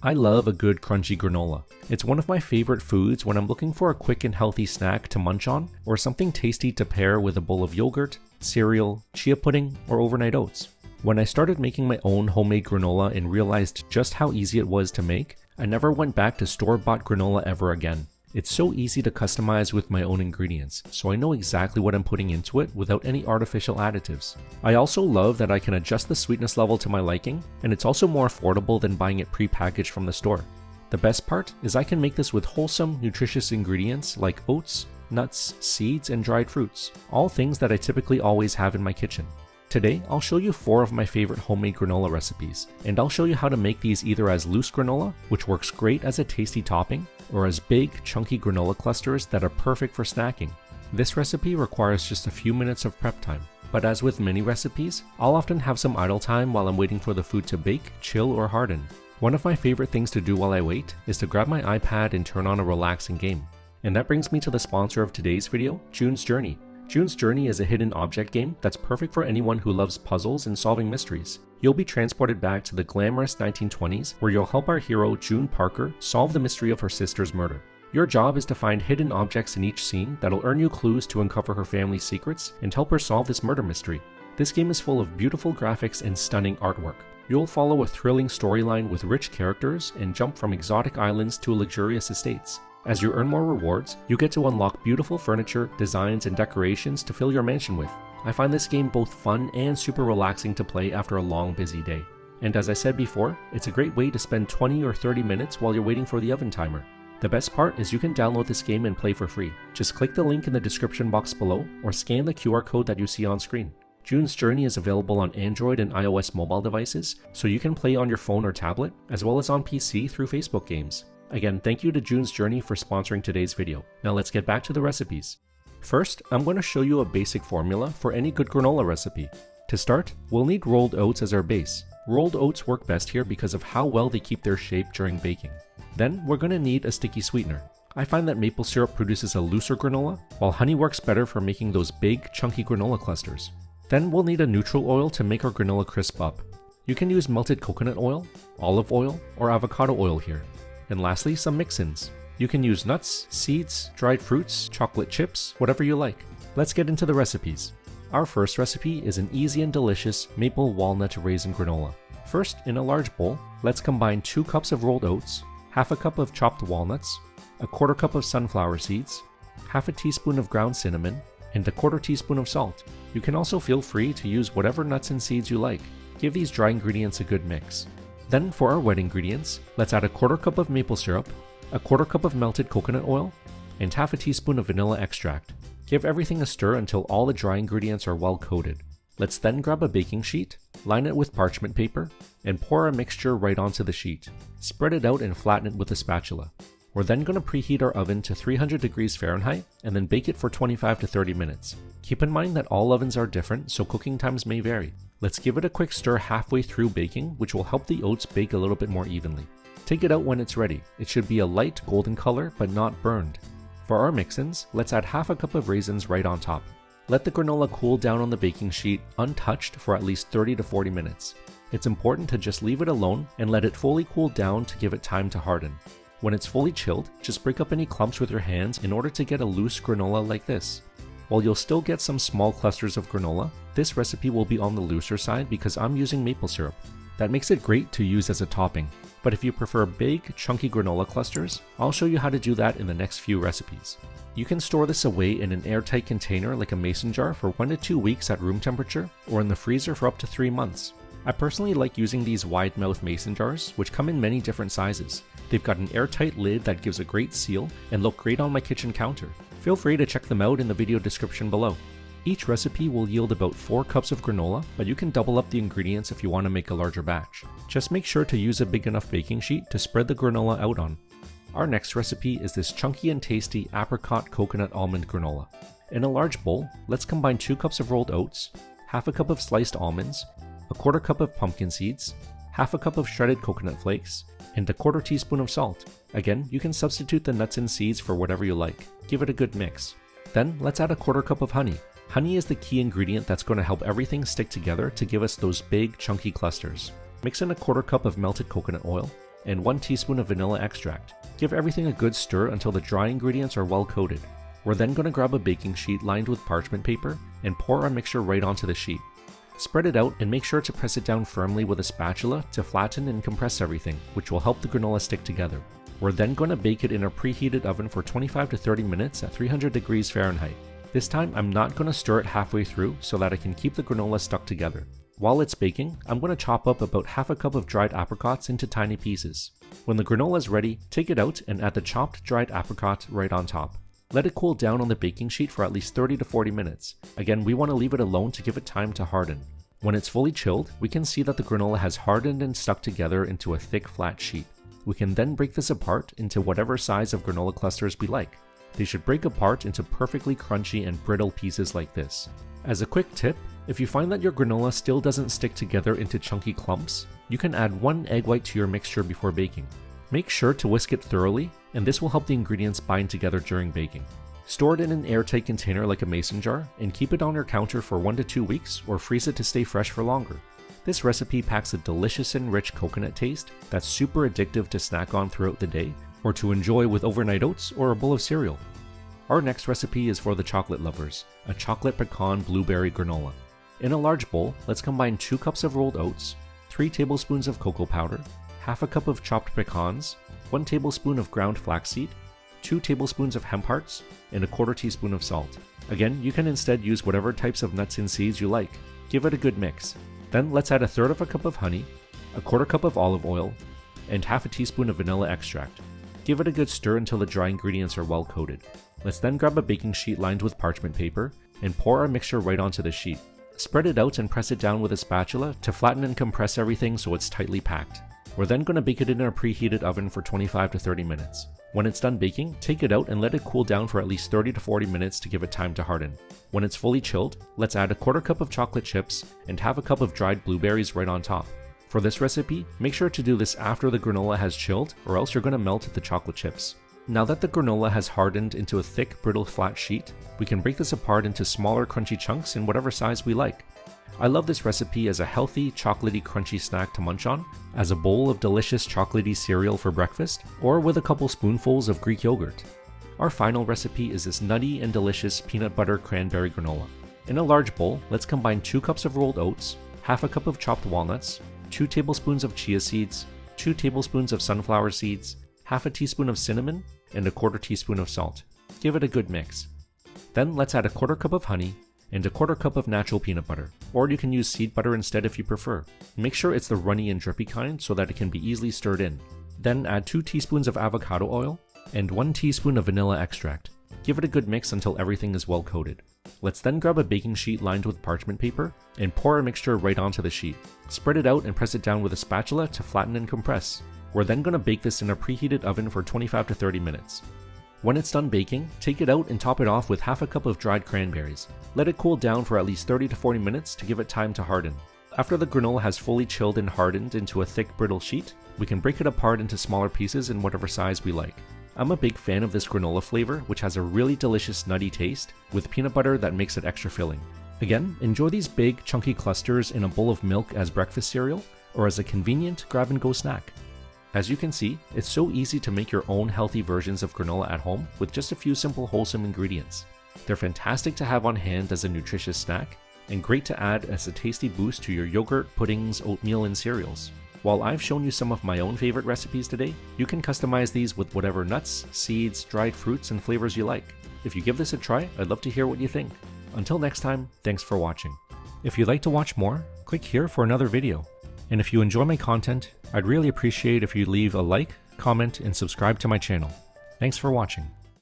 I love a good crunchy granola. It's one of my favorite foods when I'm looking for a quick and healthy snack to munch on, or something tasty to pair with a bowl of yogurt, cereal, chia pudding, or overnight oats. When I started making my own homemade granola and realized just how easy it was to make, I never went back to store-bought granola ever again. It's so easy to customize with my own ingredients, so I know exactly what I'm putting into it without any artificial additives. I also love that I can adjust the sweetness level to my liking, and it's also more affordable than buying it pre-packaged from the store. The best part is I can make this with wholesome, nutritious ingredients like oats, nuts, seeds, and dried fruits, all things that I typically always have in my kitchen. Today, I'll show you 4 of my favorite homemade granola recipes, and I'll show you how to make these either as loose granola, which works great as a tasty topping, or as big, chunky granola clusters that are perfect for snacking. This recipe requires just a few minutes of prep time, but as with many recipes, I'll often have some idle time while I'm waiting for the food to bake, chill, or harden. One of my favorite things to do while I wait is to grab my iPad and turn on a relaxing game. And that brings me to the sponsor of today's video, June's Journey. June's Journey is a hidden object game that's perfect for anyone who loves puzzles and solving mysteries. You'll be transported back to the glamorous 1920s where you'll help our hero June Parker solve the mystery of her sister's murder. Your job is to find hidden objects in each scene that'll earn you clues to uncover her family's secrets and help her solve this murder mystery. This game is full of beautiful graphics and stunning artwork. You'll follow a thrilling storyline with rich characters and jump from exotic islands to luxurious estates. As you earn more rewards, you get to unlock beautiful furniture, designs, and decorations to fill your mansion with. I find this game both fun and super relaxing to play after a long, busy day. And as I said before, it's a great way to spend 20 or 30 minutes while you're waiting for the oven timer. The best part is you can download this game and play for free. Just click the link in the description box below or scan the QR code that you see on screen. June's Journey is available on Android and iOS mobile devices, so you can play on your phone or tablet, as well as on PC through Facebook games. Again, thank you to June's Journey for sponsoring today's video. Now let's get back to the recipes. First, I'm going to show you a basic formula for any good granola recipe. To start, we'll need rolled oats as our base. Rolled oats work best here because of how well they keep their shape during baking. Then, we're going to need a sticky sweetener. I find that maple syrup produces a looser granola, while honey works better for making those big, chunky granola clusters. Then we'll need a neutral oil to make our granola crisp up. You can use melted coconut oil, olive oil, or avocado oil here. And lastly, some mix-ins. You can use nuts, seeds, dried fruits, chocolate chips, whatever you like. Let's get into the recipes. Our first recipe is an easy and delicious maple walnut raisin granola. First, in a large bowl, let's combine 2 cups of rolled oats, half a cup of chopped walnuts, a quarter cup of sunflower seeds, half a teaspoon of ground cinnamon, and a quarter teaspoon of salt. You can also feel free to use whatever nuts and seeds you like. Give these dry ingredients a good mix. Then for our wet ingredients, let's add a quarter cup of maple syrup, a quarter cup of melted coconut oil, and half a teaspoon of vanilla extract. Give everything a stir until all the dry ingredients are well coated. Let's then grab a baking sheet, line it with parchment paper, and pour our mixture right onto the sheet. Spread it out and flatten it with a spatula. We're then going to preheat our oven to 300 degrees Fahrenheit and then bake it for 25 to 30 minutes. Keep in mind that all ovens are different, so cooking times may vary. Let's give it a quick stir halfway through baking, which will help the oats bake a little bit more evenly. Take it out when it's ready. It should be a light golden color, but not burned. For our mix-ins, let's add half a cup of raisins right on top. Let the granola cool down on the baking sheet untouched for at least 30 to 40 minutes. It's important to just leave it alone and let it fully cool down to give it time to harden. When it's fully chilled, just break up any clumps with your hands in order to get a loose granola like this. While you'll still get some small clusters of granola, this recipe will be on the looser side because I'm using maple syrup. That makes it great to use as a topping, but if you prefer big, chunky granola clusters, I'll show you how to do that in the next few recipes. You can store this away in an airtight container like a mason jar for 1 to 2 weeks at room temperature, or in the freezer for up to 3 months. I personally like using these wide-mouth mason jars, which come in many different sizes. They've got an airtight lid that gives a great seal and look great on my kitchen counter. Feel free to check them out in the video description below. Each recipe will yield about 4 cups of granola, but you can double up the ingredients if you want to make a larger batch. Just make sure to use a big enough baking sheet to spread the granola out on. Our next recipe is this chunky and tasty apricot coconut almond granola. In a large bowl, let's combine 2 cups of rolled oats, half a cup of sliced almonds, a quarter cup of pumpkin seeds, half a cup of shredded coconut flakes, and a quarter teaspoon of salt. Again, you can substitute the nuts and seeds for whatever you like. Give it a good mix. Then let's add a quarter cup of honey. Honey is the key ingredient that's going to help everything stick together to give us those big chunky clusters. Mix in a quarter cup of melted coconut oil, and 1 teaspoon of vanilla extract. Give everything a good stir until the dry ingredients are well coated. We're then going to grab a baking sheet lined with parchment paper and pour our mixture right onto the sheet. Spread it out and make sure to press it down firmly with a spatula to flatten and compress everything, which will help the granola stick together. We're then going to bake it in a preheated oven for 25 to 30 minutes at 300 degrees Fahrenheit. This time I'm not going to stir it halfway through so that I can keep the granola stuck together. While it's baking, I'm going to chop up about half a cup of dried apricots into tiny pieces. When the granola is ready, take it out and add the chopped dried apricot right on top. Let it cool down on the baking sheet for at least 30 to 40 minutes. Again, we want to leave it alone to give it time to harden. When it's fully chilled, we can see that the granola has hardened and stuck together into a thick flat sheet. We can then break this apart into whatever size of granola clusters we like. They should break apart into perfectly crunchy and brittle pieces like this. As a quick tip, if you find that your granola still doesn't stick together into chunky clumps, you can add 1 egg white to your mixture before baking. Make sure to whisk it thoroughly, and this will help the ingredients bind together during baking. Store it in an airtight container like a mason jar, and keep it on your counter for 1 to 2 weeks or freeze it to stay fresh for longer. This recipe packs a delicious and rich coconut taste that's super addictive to snack on throughout the day, or to enjoy with overnight oats or a bowl of cereal. Our next recipe is for the chocolate lovers, a chocolate pecan blueberry granola. In a large bowl, let's combine 2 cups of rolled oats, 3 tablespoons of cocoa powder, half a cup of chopped pecans, 1 tablespoon of ground flaxseed, 2 tablespoons of hemp hearts, and a 1/4 teaspoon of salt. Again, you can instead use whatever types of nuts and seeds you like. Give it a good mix. Then let's add 1/3 of a cup of honey, a 1/4 cup of olive oil, and half a teaspoon of vanilla extract. Give it a good stir until the dry ingredients are well coated. Let's then grab a baking sheet lined with parchment paper and pour our mixture right onto the sheet. Spread it out and press it down with a spatula to flatten and compress everything so it's tightly packed. We're then going to bake it in a preheated oven for 25 to 30 minutes. When it's done baking, take it out and let it cool down for at least 30 to 40 minutes to give it time to harden. When it's fully chilled, let's add a 1/4 cup of chocolate chips and half a cup of dried blueberries right on top. For this recipe, make sure to do this after the granola has chilled, or else you're going to melt the chocolate chips. Now that the granola has hardened into a thick, brittle, flat sheet, we can break this apart into smaller, crunchy chunks in whatever size we like. I love this recipe as a healthy, chocolatey, crunchy snack to munch on, as a bowl of delicious chocolatey cereal for breakfast, or with a couple spoonfuls of Greek yogurt. Our final recipe is this nutty and delicious peanut butter cranberry granola. In a large bowl, let's combine 2 cups of rolled oats, half a cup of chopped walnuts, 2 tablespoons of chia seeds, 2 tablespoons of sunflower seeds, half a teaspoon of cinnamon, and a 1/4 teaspoon of salt. Give it a good mix. Then let's add a 1/4 cup of honey and a 1/4 cup of natural peanut butter, or you can use seed butter instead if you prefer. Make sure it's the runny and drippy kind so that it can be easily stirred in. Then add 2 teaspoons of avocado oil and 1 teaspoon of vanilla extract. Give it a good mix until everything is well coated. Let's then grab a baking sheet lined with parchment paper and pour our mixture right onto the sheet. Spread it out and press it down with a spatula to flatten and compress. We're then going to bake this in a preheated oven for 25 to 30 minutes. When it's done baking, take it out and top it off with half a cup of dried cranberries. Let it cool down for at least 30 to 40 minutes to give it time to harden. After the granola has fully chilled and hardened into a thick, brittle sheet, we can break it apart into smaller pieces in whatever size we like. I'm a big fan of this granola flavor, which has a really delicious nutty taste with peanut butter that makes it extra filling. Again, enjoy these big, chunky clusters in a bowl of milk as breakfast cereal or as a convenient grab-and-go snack. As you can see, it's so easy to make your own healthy versions of granola at home with just a few simple wholesome ingredients. They're fantastic to have on hand as a nutritious snack, and great to add as a tasty boost to your yogurt, puddings, oatmeal, and cereals. While I've shown you some of my own favorite recipes today, you can customize these with whatever nuts, seeds, dried fruits, and flavors you like. If you give this a try, I'd love to hear what you think. Until next time, thanks for watching. If you'd like to watch more, click here for another video. And if you enjoy my content, I'd really appreciate if you leave a like, comment, and subscribe to my channel. Thanks for watching.